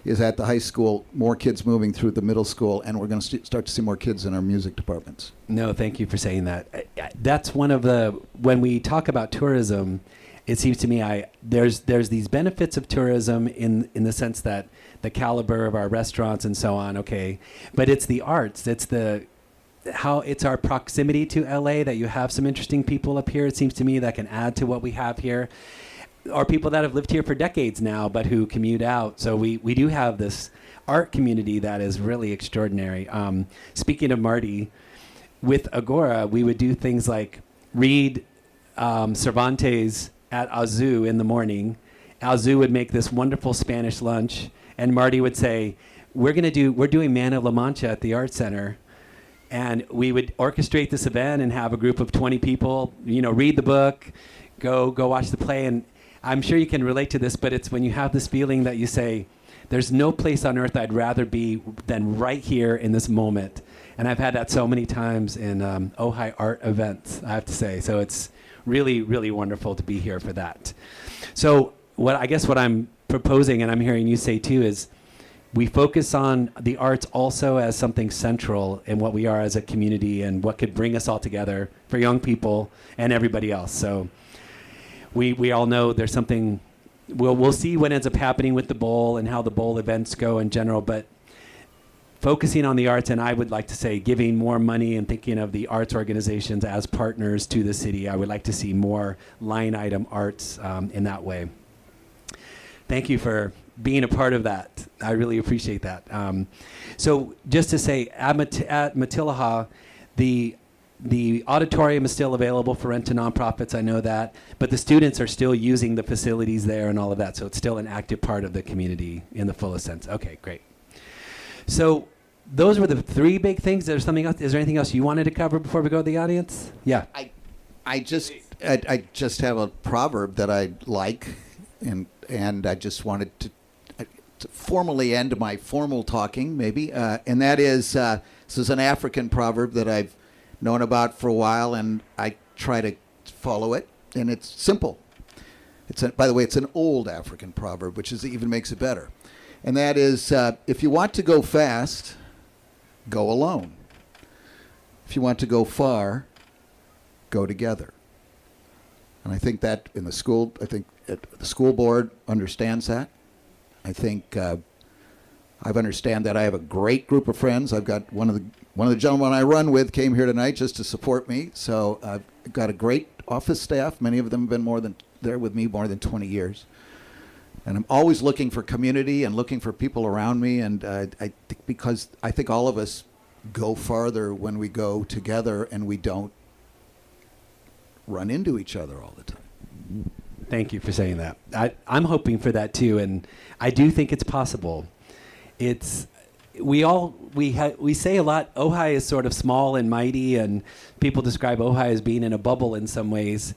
Speaker 2: is at the high school, more kids moving through the middle school, and we're going to start to see more kids in our music departments.
Speaker 1: No, thank you for saying that. That's one of when we talk about tourism, it seems to me there's these benefits of tourism in the sense that the caliber of our restaurants and so on, okay, but it's the arts, it's our proximity to LA that you have some interesting people up here, it seems to me, that can add to what we have here. Or people that have lived here for decades now, but who commute out. So we do have this art community that is really extraordinary. Speaking of Marty, with Agora, we would do things like read Cervantes at Azu in the morning. Azu would make this wonderful Spanish lunch, and Marty would say, we're doing Man of La Mancha at the Art Center. And we would orchestrate this event and have a group of 20 people, read the book, go watch the play. And I'm sure you can relate to this, but it's when you have this feeling that you say, there's no place on earth I'd rather be than right here in this moment. And I've had that so many times in Ojai art events, I have to say. So it's really, really wonderful to be here for that. So what I'm proposing, and I'm hearing you say too, is we focus on the arts also as something central in what we are as a community and what could bring us all together for young people and everybody else. So we all know there's something, we'll see what ends up happening with the bowl and how the bowl events go in general, but focusing on the arts, and I would like to say giving more money and thinking of the arts organizations as partners to the city. I would like to see more line item arts in that way. Thank you for being a part of that. I really appreciate that. So just to say, at Matilaha, the auditorium is still available for rent to nonprofits, I know that, but the students are still using the facilities there and all of that, so it's still an active part of the community in the fullest sense. Okay, great. So those were the three big things. Is there anything else you wanted to cover before we go to the audience? Yeah.
Speaker 2: I just have a proverb that I like, and I just wanted to formally end my formal talking, maybe, and that is, this is an African proverb that I've known about for a while, and I try to follow it, and it's simple. By the way, it's an old African proverb, which even makes it better. And that is, if you want to go fast, go alone. If you want to go far, go together. And I think that the school board understands that. I think I understand that I have a great group of friends. I've got one of the gentlemen I run with came here tonight just to support me. So I've got a great office staff. Many of them have been there with me more than 20 years. And I'm always looking for community and looking for people around me. And because I think all of us go farther when we go together and we don't run into each other all the time.
Speaker 1: Thank you for saying that. I'm hoping for that too, and I do think it's possible. We say a lot, Ojai is sort of small and mighty, and people describe Ojai as being in a bubble in some ways.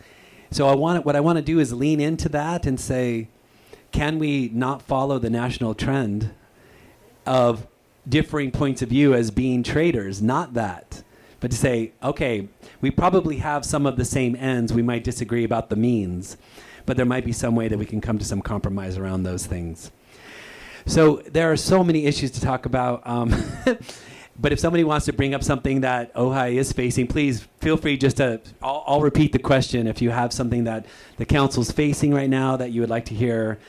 Speaker 1: So what I want to do is lean into that and say, can we not follow the national trend of differing points of view as being traitors? Not that, but to say, okay, we probably have some of the same ends. We might disagree about the means, but there might be some way that we can come to some compromise around those things. So there are so many issues to talk about. But if somebody wants to bring up something that Ojai is facing, please feel free just to, I'll repeat the question. If you have something that the council's facing right now that you would like to hear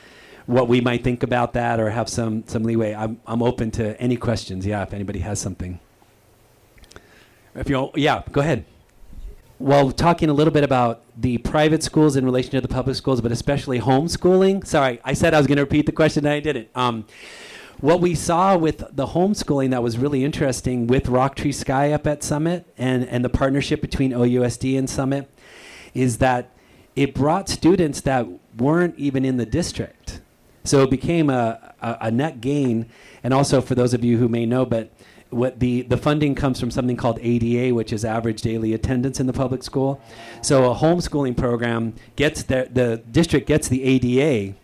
Speaker 1: what we might think about that or have some leeway, I'm open to any questions. Yeah, if anybody has something. Yeah, go ahead. well, talking a little bit about the private schools in relation to the public schools, but especially homeschooling. Sorry, I said I was going to repeat the question and I didn't. What we saw with the homeschooling that was really interesting with Rock Tree Sky up at Summit and the partnership between OUSD and Summit is that it brought students that weren't even in the district. So it became a net gain. And also for those of you who may know, but what the funding comes from something called ADA, which is average daily attendance in the public school. So a homeschooling program gets the district gets the ADA.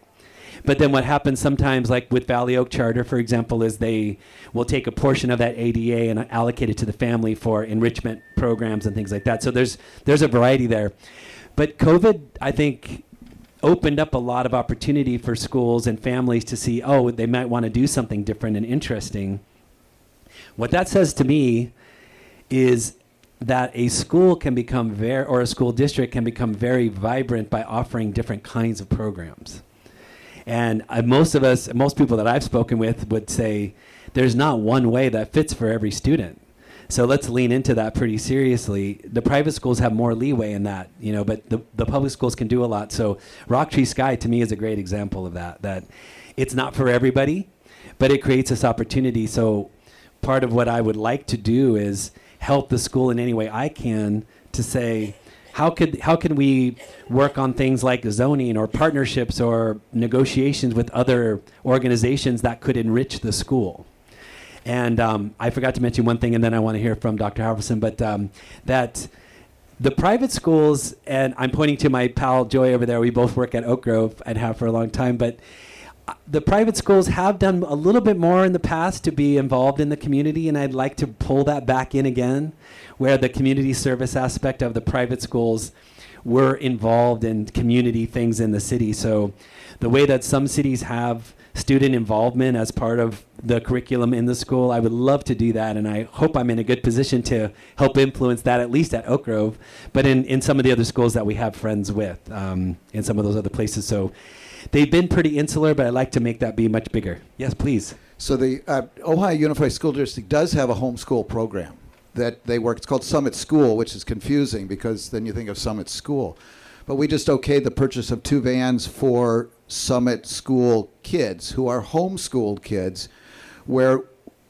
Speaker 1: But then what happens sometimes, like with Valley Oak Charter, for example, is they will take a portion of that ADA and allocate it to the family for enrichment programs and things like that. So there's a variety there. But COVID, I think, opened up a lot of opportunity for schools and families to see, oh, they might want to do something different and interesting. What that says to me is that a school can become or a school district can become very vibrant by offering different kinds of programs. And most people that I've spoken with would say there's not one way that fits for every student. So let's lean into that pretty seriously. The private schools have more leeway in that, but the public schools can do a lot. So Rock Tree Sky to me is a great example of that it's not for everybody, but it creates this opportunity. So part of what I would like to do is help the school in any way I can to say, how can we work on things like zoning or partnerships or negotiations with other organizations that could enrich the school? And I forgot to mention one thing, and then I want to hear from Dr. Halverson, but that the private schools, and I'm pointing to my pal Joy over there, we both work at Oak Grove and have for a long time, but the private schools have done a little bit more in the past to be involved in the community, and I'd like to pull that back in again, where the community service aspect of the private schools were involved in community things in the city. So the way that some cities have student involvement as part of the curriculum in the school, I would love to do that, and I hope I'm in a good position to help influence that, at least at Oak Grove, but in some of the other schools that we have friends with, in some of those other places. So they've been pretty insular, but I'd like to make that be much bigger. Yes, please.
Speaker 2: So the Ojai Unified School District does have a homeschool program that they work. It's called Summit School, which is confusing because then you think of Summit School. But we just okayed the purchase of 2 vans for Summit School kids who are homeschooled kids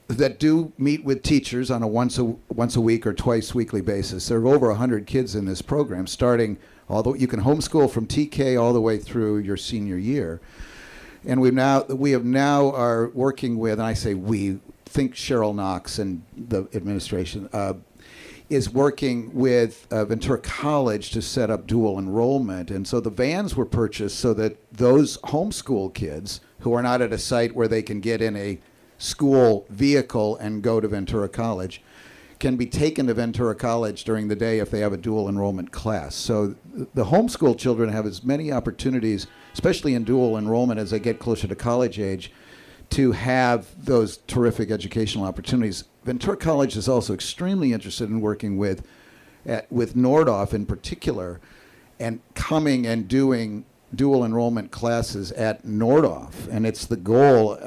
Speaker 2: that do meet with teachers on a once a week or twice weekly basis. There are over 100 kids in this program, starting, although you can homeschool from TK all the way through your senior year. And we have now are working with, and I say we, think Cheryl Knox and the administration, is working with Ventura College to set up dual enrollment. And so the vans were purchased so that those homeschool kids who are not at a site where they can get in a school vehicle and go to Ventura College can be taken to Ventura College during the day if they have a dual enrollment class. So the homeschool children have as many opportunities, especially in dual enrollment as they get closer to college age, to have those terrific educational opportunities. Ventura College is also extremely interested in working with Nordhoff in particular, and coming and doing dual enrollment classes at Nordhoff. And it's the goal,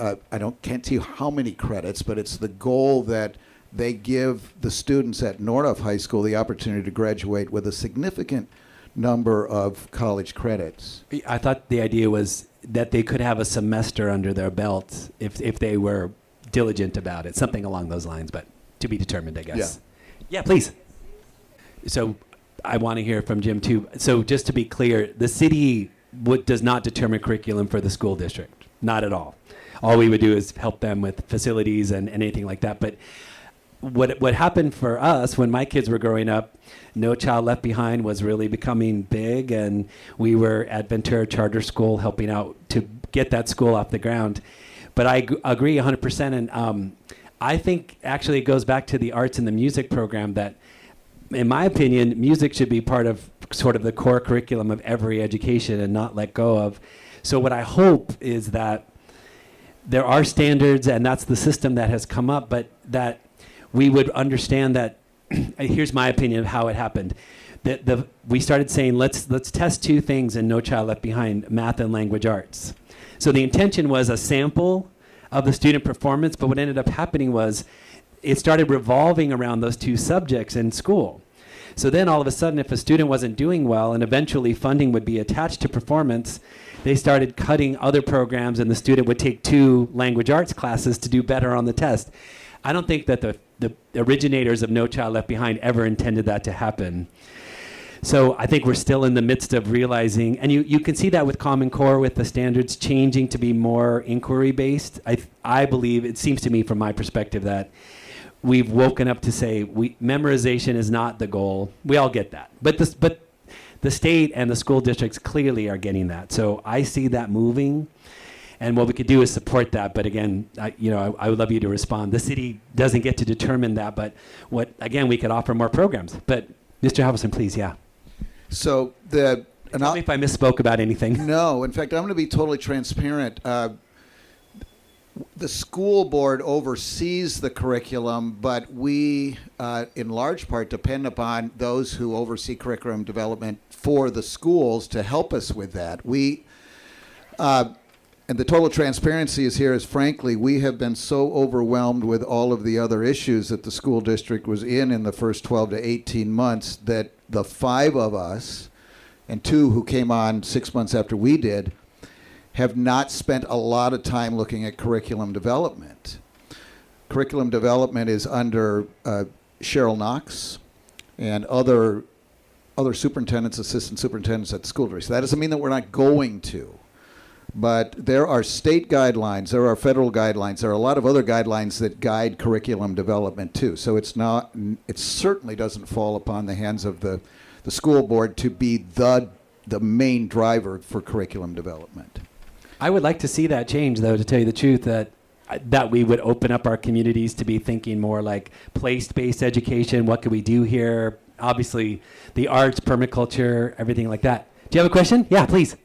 Speaker 2: can't tell you how many credits, but it's the goal that they give the students at Nordhoff High School the opportunity to graduate with a significant number of college credits.
Speaker 1: I thought the idea was that they could have a semester under their belt if they were diligent about it, something along those lines, but to be determined, I guess. Yeah, please. So I want to hear from Jim too. So just to be clear, the city does not determine curriculum for the school district, not at all. All we would do is help them with facilities and anything like that. But what happened for us when my kids were growing up, No Child Left Behind was really becoming big, and we were at Ventura Charter School helping out to get that school off the ground. But I agree 100%, and I think actually it goes back to the arts and the music program that, in my opinion, music should be part of sort of the core curriculum of every education and not let go of. So what I hope is that there are standards, and that's the system that has come up, but that we would understand that, here's my opinion of how it happened. We started saying, let's test 2 things in No Child Left Behind, math and language arts. So the intention was a sample of the student performance, but what ended up happening was it started revolving around those 2 subjects in school. So then all of a sudden, if a student wasn't doing well and eventually funding would be attached to performance, they started cutting other programs and the student would take 2 language arts classes to do better on the test. I don't think that the originators of No Child Left Behind ever intended that to happen. So I think we're still in the midst of realizing, and you can see that with Common Core, with the standards changing to be more inquiry-based. I believe, it seems to me from my perspective, that we've woken up to say memorization is not the goal. We all get that. But the state and the school districts clearly are getting that. So I see that moving. And what we could do is support that. But again, I would love you to respond. The city doesn't get to determine that. But we could offer more programs. But Mr. Halverson, please, yeah.
Speaker 2: So
Speaker 1: tell me if I misspoke about anything.
Speaker 2: No, in fact, I'm going to be totally transparent. The school board oversees the curriculum, but we, in large part, depend upon those who oversee curriculum development for the schools to help us with that. And the total transparency is frankly, we have been so overwhelmed with all of the other issues that the school district was in the first 12 to 18 months that the 5 of us, and 2 who came on 6 months after we did, have not spent a lot of time looking at curriculum development. Curriculum development is under Cheryl Knox and other superintendents, assistant superintendents at the school district. So that doesn't mean that we're not going to. But there are state guidelines, there are federal guidelines, there are a lot of other guidelines that guide curriculum development too. So it certainly doesn't fall upon the hands of the school board to be the main driver for curriculum development.
Speaker 1: I would like to see that change, though, to tell you the truth, that we would open up our communities to be thinking more like place-based education. What could we do here? Obviously, the arts, permaculture, everything like that. Do you have a question? Yeah, please.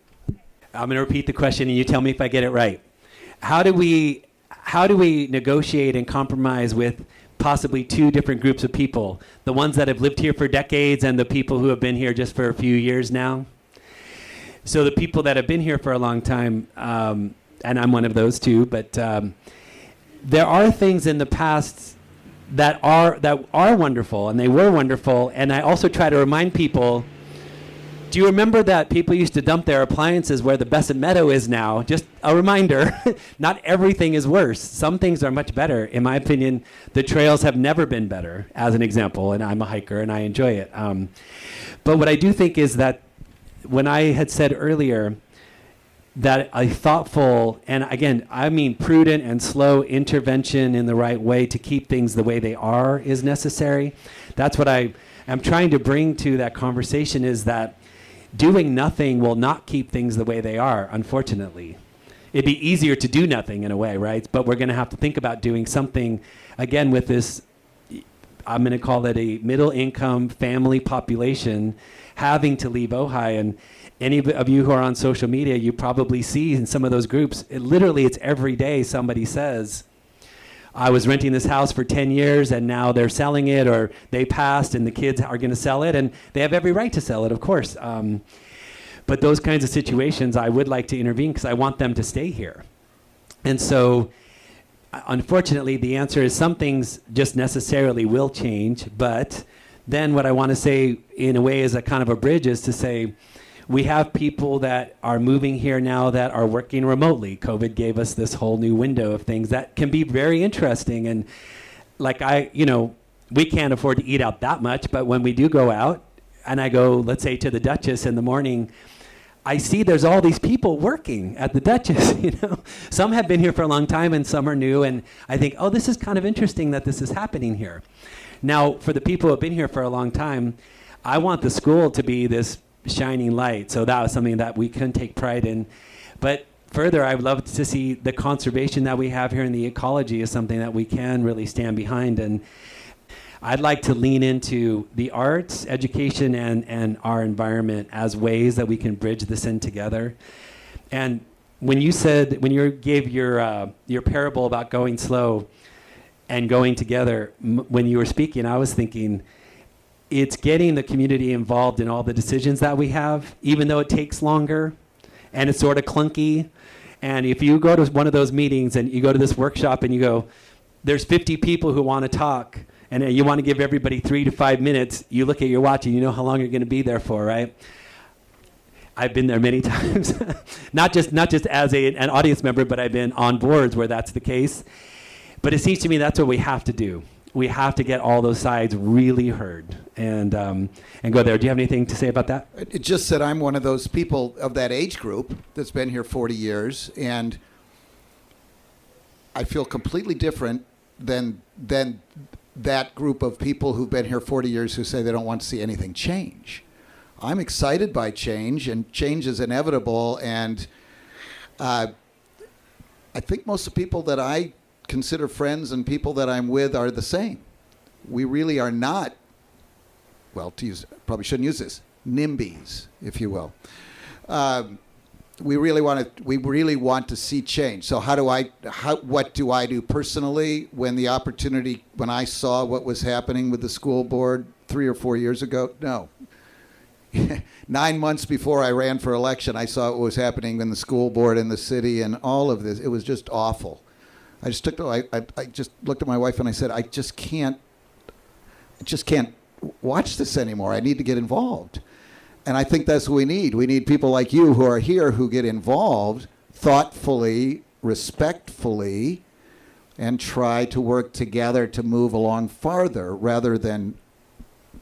Speaker 1: I'm going to repeat the question, and you tell me if I get it right. How do we negotiate and compromise with possibly 2 different groups of people? The ones that have lived here for decades and the people who have been here just for a few years now? So the people that have been here for a long time, and I'm one of those too, but there are things in the past that are wonderful, and they were wonderful. And I also try to remind people, do you remember that people used to dump their appliances where the Besant Meadow is now? Just a reminder, not everything is worse. Some things are much better. In my opinion, the trails have never been better, as an example, and I'm a hiker and I enjoy it. But what I do think is that when I had said earlier that a thoughtful, and again, I mean prudent and slow intervention in the right way to keep things the way they are is necessary. That's what I am trying to bring to that conversation, is that doing nothing will not keep things the way they are, unfortunately. It'd be easier to do nothing in a way, right? But we're going to have to think about doing something, again, with this, I'm going to call it a middle-income family population having to leave Ojai. And any of you who are on social media, you probably see in some of those groups, it's every day somebody says, I was renting this house for 10 years and now they're selling it, or they passed and the kids are going to sell it, and they have every right to sell it, of course. But those kinds of situations, I would like to intervene because I want them to stay here. And so, unfortunately, the answer is some things just necessarily will change. But then what I want to say in a way is a kind of a bridge is to say, we have people that are moving here now that are working remotely. COVID gave us this whole new window of things that can be very interesting. And like we can't afford to eat out that much, but when we do go out, and I go, let's say, to the Duchess in the morning, I see there's all these people working at the Duchess. Some have been here for a long time and some are new, and I think, oh, this is kind of interesting that this is happening here. Now, for the people who have been here for a long time, I want the school to be this shining light. So that was something that we can take pride in. But further, I would love to see the conservation that we have here in the ecology is something that we can really stand behind. And I'd like to lean into the arts, education, and our environment as ways that we can bridge this in together. And when you gave your parable about going slow and going together, when you were speaking, I was thinking, it's getting the community involved in all the decisions that we have, even though it takes longer and it's sort of clunky. And if you go to one of those meetings and you go to this workshop and you go, there's 50 people who want to talk, And you want to give everybody 3 to 5 minutes. You look at your watch and you know how long you're going to be there for, right? I've been there many times, not just as an audience member, but I've been on boards where that's the case. But it seems to me that's what we have to do. We have to get all those sides really heard and go there. Do you have anything to say about that?
Speaker 2: It just that I'm one of those people of that age group that's been here 40 years, and I feel completely different than that group of people who've been here 40 years who say they don't want to see anything change. I'm excited by change, and change is inevitable, and I think most of the people that I consider friends and people that I'm with are the same. We really are not, well, probably shouldn't use this, NIMBYs, if you will. We really want to see change. So what do I do personally when I saw what was happening with the school board 3 or 4 years ago? No. 9 months before I ran for election, I saw what was happening in the school board in the city and all of this. It was just awful. I just looked at my wife and I said, I just can't watch this anymore. I need to get involved. And I think that's what we need. We need people like you who are here who get involved thoughtfully, respectfully, and try to work together to move along farther rather than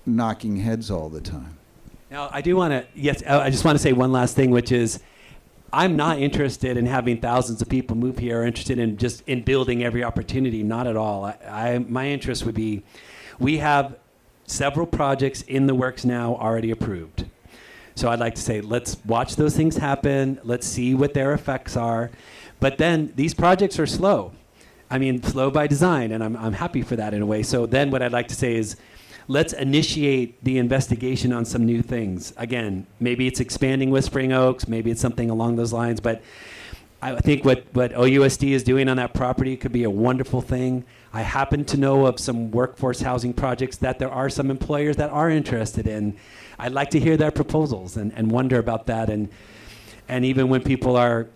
Speaker 2: knocking heads all the time.
Speaker 1: Now, I just want to say one last thing, which is I'm not interested in having thousands of people move here or interested in just in building every opportunity. Not at all. My interest would be, we have several projects in the works now already approved. So I'd like to say, let's watch those things happen. Let's see what their effects are. But then these projects are slow. I mean, slow by design, and I'm happy for that in a way. So then what I'd like to say is, let's initiate the investigation on some new things. Again, maybe it's expanding Whispering Oaks, maybe it's something along those lines, but I think what OUSD is doing on that property could be a wonderful thing. I happen to know of some workforce housing projects that there are some employers that are interested in. I'd like to hear their proposals and wonder about that. And even when people are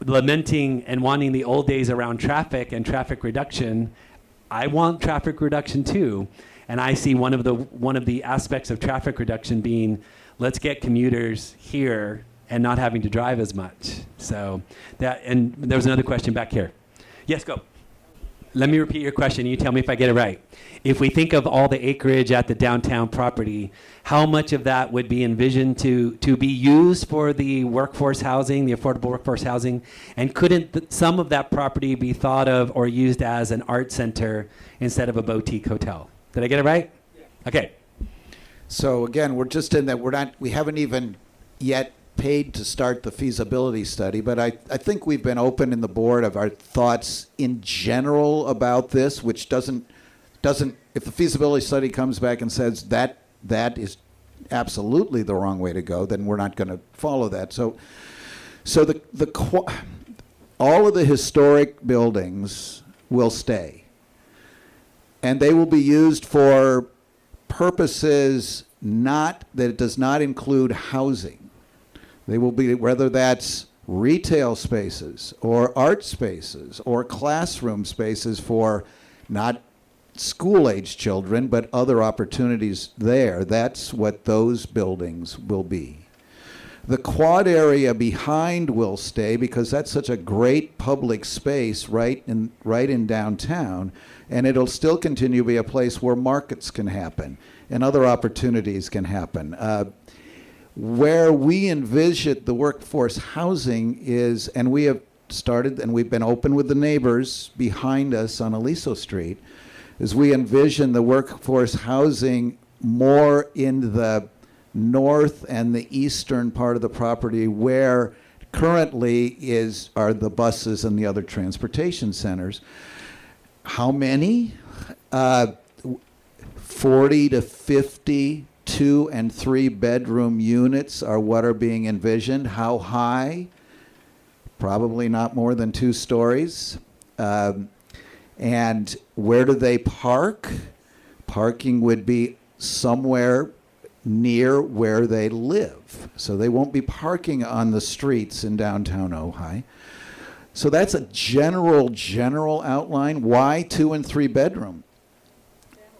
Speaker 1: lamenting and wanting the old days around traffic and traffic reduction, I want traffic reduction too. And I see one of the aspects of traffic reduction being, let's get commuters here and not having to drive as much. So that, and there was another question back here. Yes, go. Let me repeat your question. You tell me if I get it right. If we think of all the acreage at the downtown property, how much of that would be envisioned to be used for the workforce housing, the affordable workforce housing? And couldn't some of that property be thought of or used as an art center instead of a boutique hotel? Did I get it right? Yeah. Okay.
Speaker 2: So again, we're just in that we haven't even yet paid to start the feasibility study, but I think we've been open in the board of our thoughts in general about this, which doesn't if the feasibility study comes back and says that absolutely the wrong way to go, then we're not going to follow that. So all of the historic buildings will stay. And they will be used for purposes that it does not include housing. They will be, whether that's retail spaces or art spaces or classroom spaces for not school-age children, but other opportunities there. That's what those buildings will be. The quad area behind will stay because that's such a great public space right in downtown. And it'll still continue to be a place where markets can happen and other opportunities can happen. Where we envision the workforce housing is, and we have started, and we've been open with the neighbors behind us on Aliso Street, is we envision the workforce housing more in the north and the eastern part of the property where currently are the buses and the other transportation centers. How many? 40 to 50 2- and 3-bedroom units are what are being envisioned. How high? Probably not more than 2 stories. And where do they park? Parking would be somewhere near where they live. So they won't be parking on the streets in downtown Ojai. So that's a general outline. Why 2- and 3-bedroom?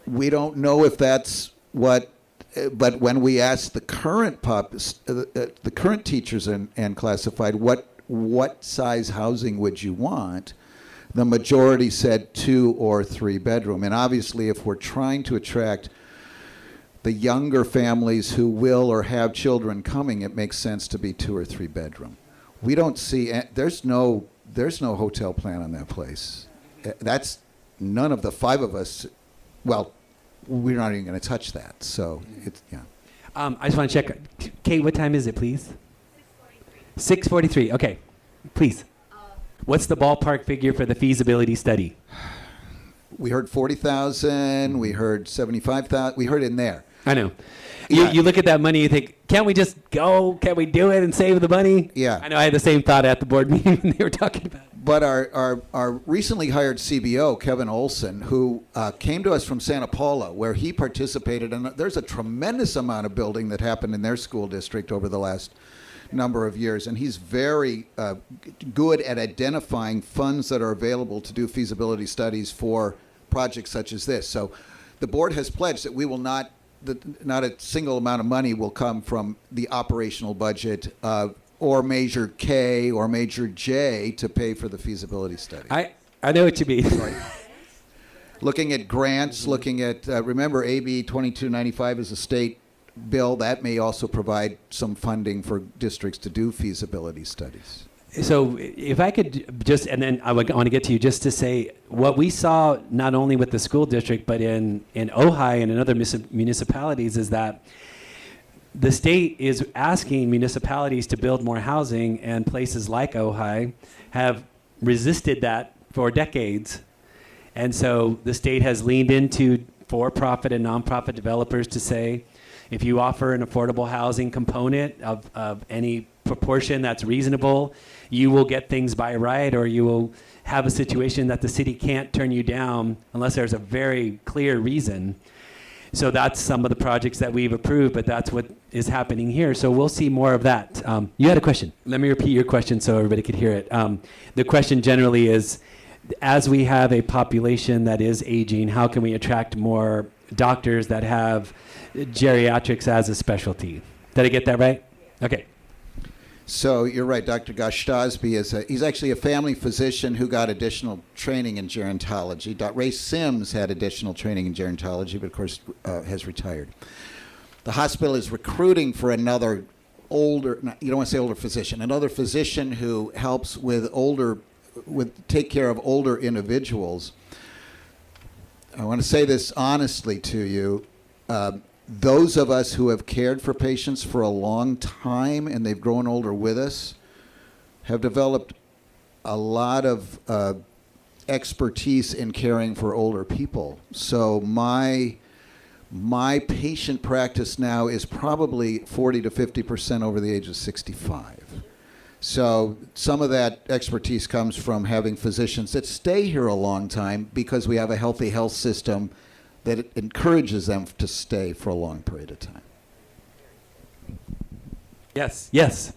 Speaker 2: we don't know if that's what. But when we asked the current the current teachers and classified what size housing would you want, the majority said 2 or 3 bedroom. And obviously, if we're trying to attract the younger families who will or have children coming, it makes sense to be 2 or 3 bedroom. We don't see there's no hotel plan on that place. That's none of the 5 of us. Well, we're not even going to touch that. So it's yeah.
Speaker 1: I just want to check. Kate, what time is it, please? 6:43. Okay, please. What's the ballpark figure for the feasibility study?
Speaker 2: We heard 40,000. We heard 75,000. We heard in there.
Speaker 1: I know.
Speaker 2: Yeah.
Speaker 1: You look at that money, you think, can't we just go? Can't we do it and save the money?
Speaker 2: Yeah.
Speaker 1: I know I had the same thought at the board meeting when they were talking about it.
Speaker 2: But our recently hired CBO, Kevin Olson, who came to us from Santa Paula, where he participated, and there's a tremendous amount of building that happened in their school district over the last number of years, and he's very good at identifying funds that are available to do feasibility studies for projects such as this. So the board has pledged that we will not a single amount of money will come from the operational budget or Measure K or Measure J to pay for the feasibility study.
Speaker 1: I know what you mean.
Speaker 2: Looking at grants, looking at, remember AB 2295 is a state bill that may also provide some funding for districts to do feasibility studies.
Speaker 1: So if I could just, and then I want to get to you just to say what we saw not only with the school district, but in Ojai and in other municipalities is that the state is asking municipalities to build more housing, and places like Ojai have resisted that for decades. And so the state has leaned into for-profit and nonprofit developers to say, if you offer an affordable housing component of any proportion that's reasonable, you will get things by right, or you will have a situation that the city can't turn you down unless there's a very clear reason. So that's some of the projects that we've approved, but that's what is happening here. So we'll see more of that. You had a question. Let me repeat your question so everybody could hear it. The question generally is, as we have a population that is aging, how can we attract more doctors that have geriatrics as a specialty? Did I get that right? Okay.
Speaker 2: So you're right, Dr. Gostasby he's actually a family physician who got additional training in gerontology. Ray Sims had additional training in gerontology, but of course has retired. The hospital is recruiting for another older, you don't want to say older physician, another physician who helps with take care of older individuals. I want to say this honestly to you. Those of us who have cared for patients for a long time and they've grown older with us have developed a lot of expertise in caring for older people. So my patient practice now is probably 40 to 50% over the age of 65. So some of that expertise comes from having physicians that stay here a long time because we have a healthy health system that it encourages them to stay for a long period of time.
Speaker 1: Yes.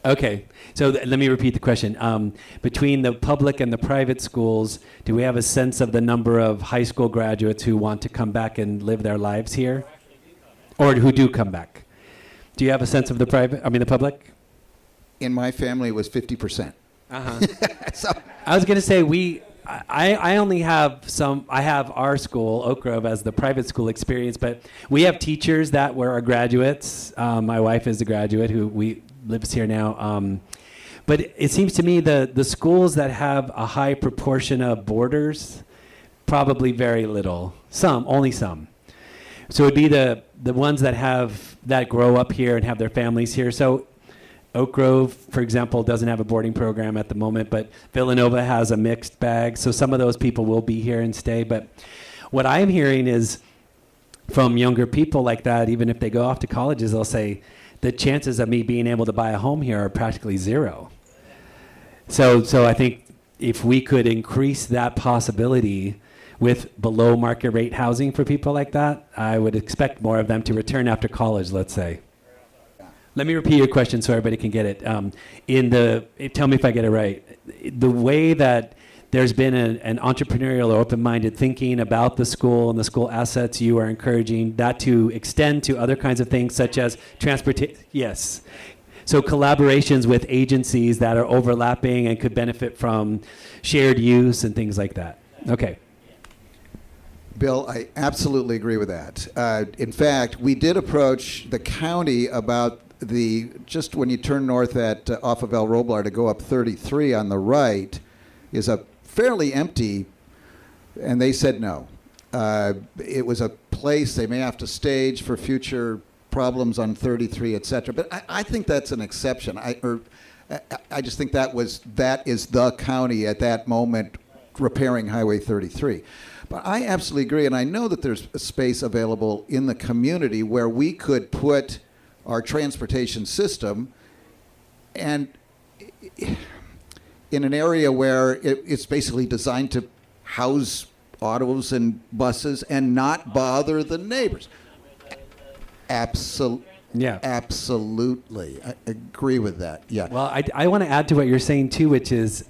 Speaker 1: Okay, so let me repeat the question. Between the public and the private schools, do we have a sense of the number of high school graduates who want to come back and live their lives here? Or who do come back? Do you have a sense of the public?
Speaker 2: In my family, it was 50%. So
Speaker 1: I was going to say I only have I have our school, Oak Grove, as the private school experience, but we have teachers that were our graduates. My wife is a graduate who lives here now. But it seems to me the schools that have a high proportion of boarders, probably very little. Only some. So it would be the ones that grow up here and have their families here. So Oak Grove, for example, doesn't have a boarding program at the moment, but Villanova has a mixed bag. So some of those people will be here and stay. But what I'm hearing is from younger people like that, even if they go off to colleges, they'll say the chances of me being able to buy a home here are practically zero. So I think if we could increase that possibility with below market rate housing for people like that, I would expect more of them to return after college, let's say. Let me repeat your question so everybody can get it. Tell me if I get it right. The way that there's been an entrepreneurial or open-minded thinking about the school and the school assets. You are encouraging that to extend to other kinds of things such as transportation. Yes. So collaborations with agencies that are overlapping and could benefit from shared use and things like that. Okay.
Speaker 2: Bill, I absolutely agree with that. In fact, we did approach the county about just when you turn north off of El Roblar to go up 33 on the right is a fairly empty, and they said no. It was a place they may have to stage for future problems on 33, et cetera. But I think that's an exception. I just think that is the county at that moment repairing Highway 33. But I absolutely agree, and I know that there's a space available in the community where we could put our transportation system and in an area where it's basically designed to house autos and buses and not bother the neighbors.
Speaker 1: Yeah.
Speaker 2: Absolutely. I agree with that. Yeah.
Speaker 1: Well, I want to add to what you're saying too, which is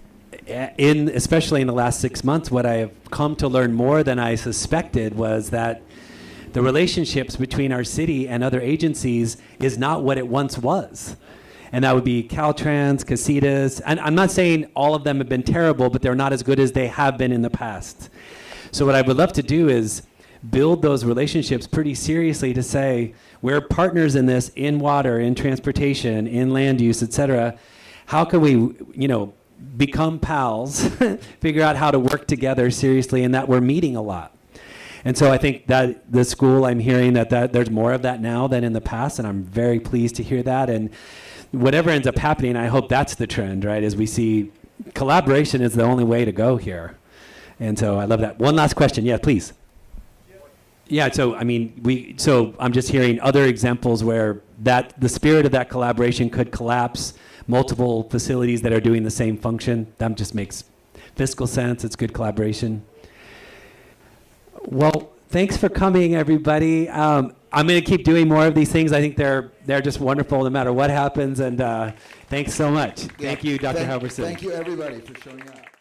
Speaker 1: especially in the last 6 months, what I have come to learn more than I suspected was that the relationships between our city and other agencies is not what it once was. And that would be Caltrans, Casitas. And I'm not saying all of them have been terrible, but they're not as good as they have been in the past. So what I would love to do is build those relationships pretty seriously to say, we're partners in this, in water, in transportation, in land use, et cetera. How can we, become pals, figure out how to work together seriously, and that we're meeting a lot. And so I think that the school, I'm hearing that there's more of that now than in the past, and I'm very pleased to hear that. And whatever ends up happening, I hope that's the trend, right? As we see collaboration is the only way to go here. And so I love that. One last question. Yeah, please. Yeah, so I'm just hearing other examples where the spirit of that collaboration could collapse multiple facilities that are doing the same function. That just makes fiscal sense. It's good collaboration. Well, thanks for coming, everybody. I'm going to keep doing more of these things. I think they're just wonderful no matter what happens. And thanks so much.
Speaker 2: Yeah.
Speaker 1: Thank you, Dr. Halverson.
Speaker 2: Thank you, everybody, for showing up.